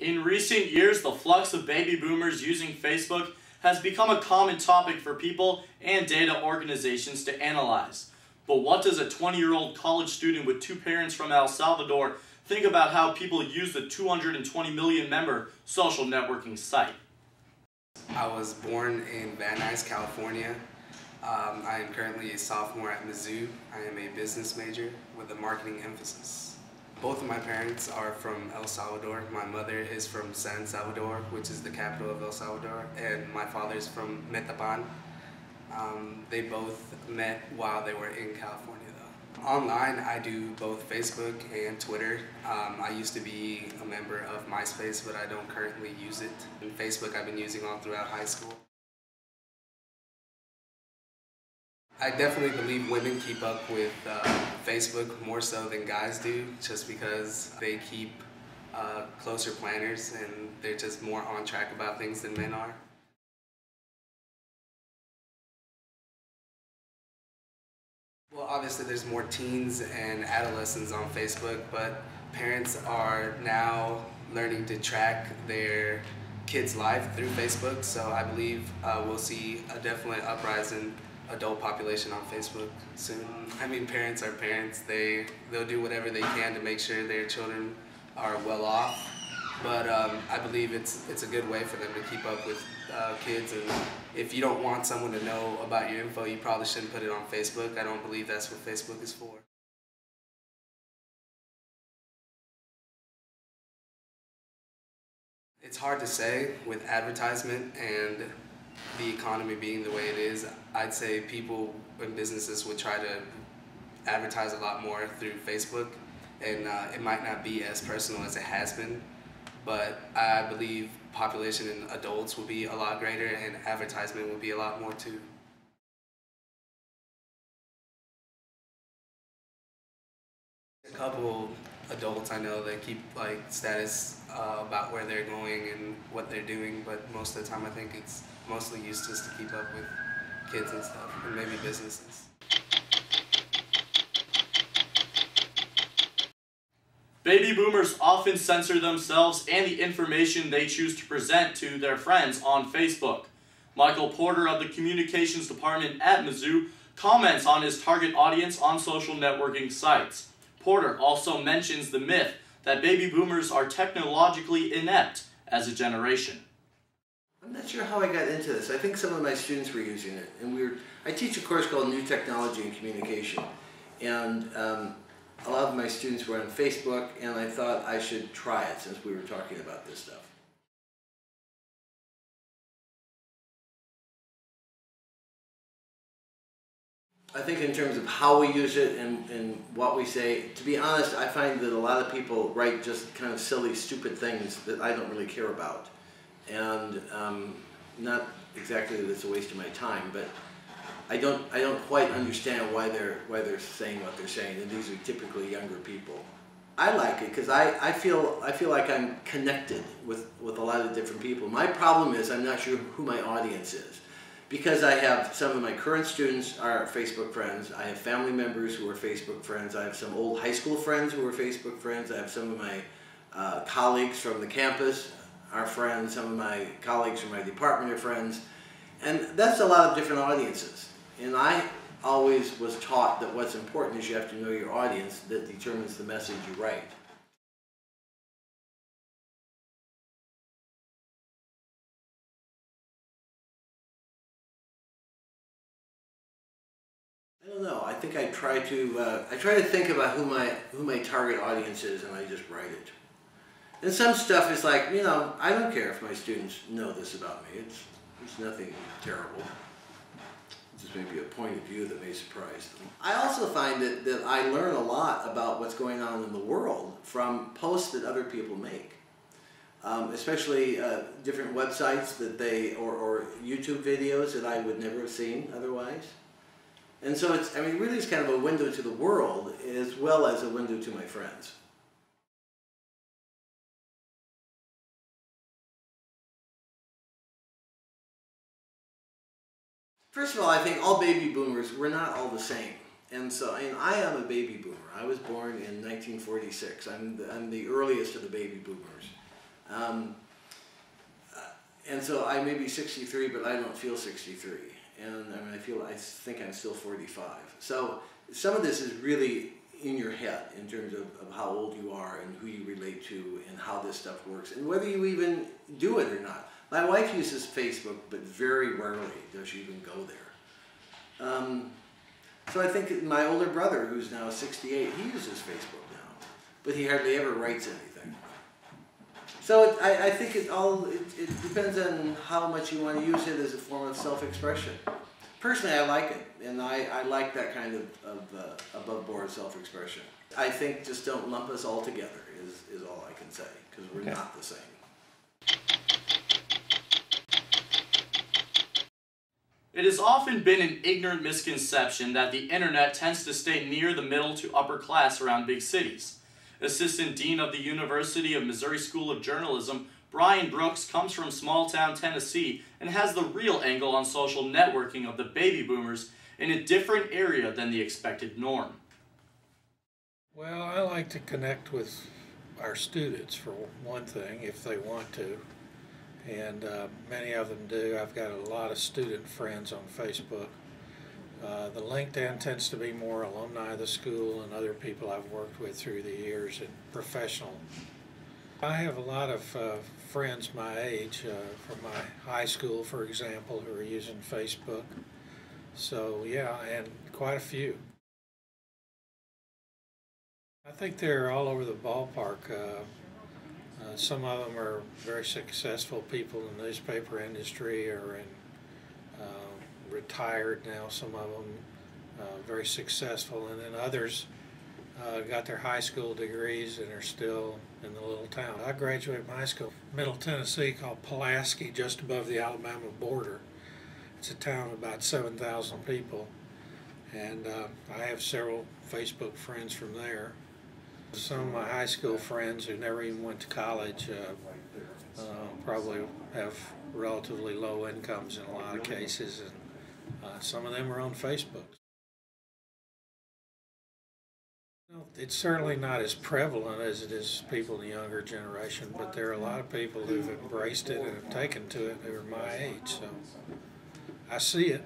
In recent years, the flux of baby boomers using Facebook has become a common topic for people and data organizations to analyze. But what does a 20-year-old college student with two parents from El Salvador think about how people use the 220 million member social networking site? I was born in Van Nuys, California. I am currently a sophomore at Mizzou. I am a business major with a marketing emphasis. Both of my parents are from El Salvador. My mother is from San Salvador, which is the capital of El Salvador, and my father is from Metapan. They both met while they were in California though. Online, I do both Facebook and Twitter. I used to be a member of MySpace, but I don't currently use it. And Facebook I've been using all throughout high school. I definitely believe women keep up with Facebook more so than guys do, just because they keep closer planners and they're just more on track about things than men are. Well, obviously there's more teens and adolescents on Facebook, but parents are now learning to track their kids' life through Facebook, so I believe we'll see a definite uprise in adult population on Facebook soon. I mean, parents are parents. They'll do whatever they can to make sure their children are well off. But I believe it's a good way for them to keep up with kids. And if you don't want someone to know about your info, you probably shouldn't put it on Facebook. I don't believe that's what Facebook is for. It's hard to say with advertisement and the economy being the way it is. I'd say people and businesses would try to advertise a lot more through Facebook, and it might not be as personal as it has been, but I believe population in adults will be a lot greater and advertisement will be a lot more too. A couple adults I know that keep like status about where they're going and what they're doing, but most of the time I think it's mostly used just to keep up with kids and stuff, and maybe businesses. Baby boomers often censor themselves and the information they choose to present to their friends on Facebook. Michael Porter of the Communications Department at Mizzou comments on his target audience on social networking sites. Porter also mentions the myth that baby boomers are technologically inept as a generation. I'm not sure how I got into this. I think some of my students were using it, and I teach a course called New Technology and Communication, and a lot of my students were on Facebook, and I thought I should try it since we were talking about this stuff. I think in terms of how we use it and what we say, to be honest, I find that a lot of people write just kind of silly, stupid things that I don't really care about. And not exactly that it's a waste of my time, but I don't quite understand why they're saying what they're saying, and these are typically younger people. I like it because I feel like I'm connected with a lot of different people. My problem is I'm not sure who my audience is, because I have some of my current students are Facebook friends. I have family members who are Facebook friends. I have some old high school friends who are Facebook friends. I have some of my colleagues from the campus are friends. Some of my colleagues from my department are friends. And that's a lot of different audiences. And I always was taught that what's important is you have to know your audience that determines the message you write. I don't know. I think I try to think about who my target audience is, and I just write it. And some stuff is like, you know, I don't care if my students know this about me. It's nothing terrible. It's just maybe a point of view that may surprise them. I also find that I learn a lot about what's going on in the world from posts that other people make. Especially different websites that or YouTube videos that I would never have seen otherwise. And so really it's kind of a window to the world as well as a window to my friends. First of all, I think all baby boomers, we're not all the same. And so, I am a baby boomer. I was born in 1946. I'm the earliest of the baby boomers. Um, and so I may be 63, but I don't feel 63. And I mean, I think I'm still 45. So some of this is really in your head in terms of how old you are and who you relate to and how this stuff works and whether you even do it or not. My wife uses Facebook, but very rarely does she even go there. So I think my older brother, who's now 68, he uses Facebook now, but he hardly ever writes anything. So I think it depends on how much you want to use it as a form of self-expression. Personally, I like it, and I like that kind of above-board self-expression. I think just don't lump us all together is all I can say, because we're not the same. It has often been an ignorant misconception that the internet tends to stay near the middle to upper class around big cities. Assistant Dean of the University of Missouri School of Journalism, Brian Brooks, comes from small-town Tennessee and has the real angle on social networking of the baby boomers in a different area than the expected norm. Well, I like to connect with our students, for one thing, if they want to. And many of them do. I've got a lot of student friends on Facebook. The LinkedIn tends to be more alumni of the school and other people I've worked with through the years and professional. I have a lot of friends my age from my high school, for example, who are using Facebook. So yeah, and quite a few. I think they're all over the ballpark. Some of them are very successful people in the newspaper industry or in retired now, some of them very successful, and then others got their high school degrees and are still in the little town. I graduated from high school in Middle Tennessee called Pulaski, just above the Alabama border. It's a town of about 7,000 people, and I have several Facebook friends from there. Some of my high school friends who never even went to college probably have relatively low incomes in a lot of cases, and some of them are on Facebook. It's certainly not as prevalent as it is people in the younger generation, but there are a lot of people who've embraced it and have taken to it who are my age, so I see it.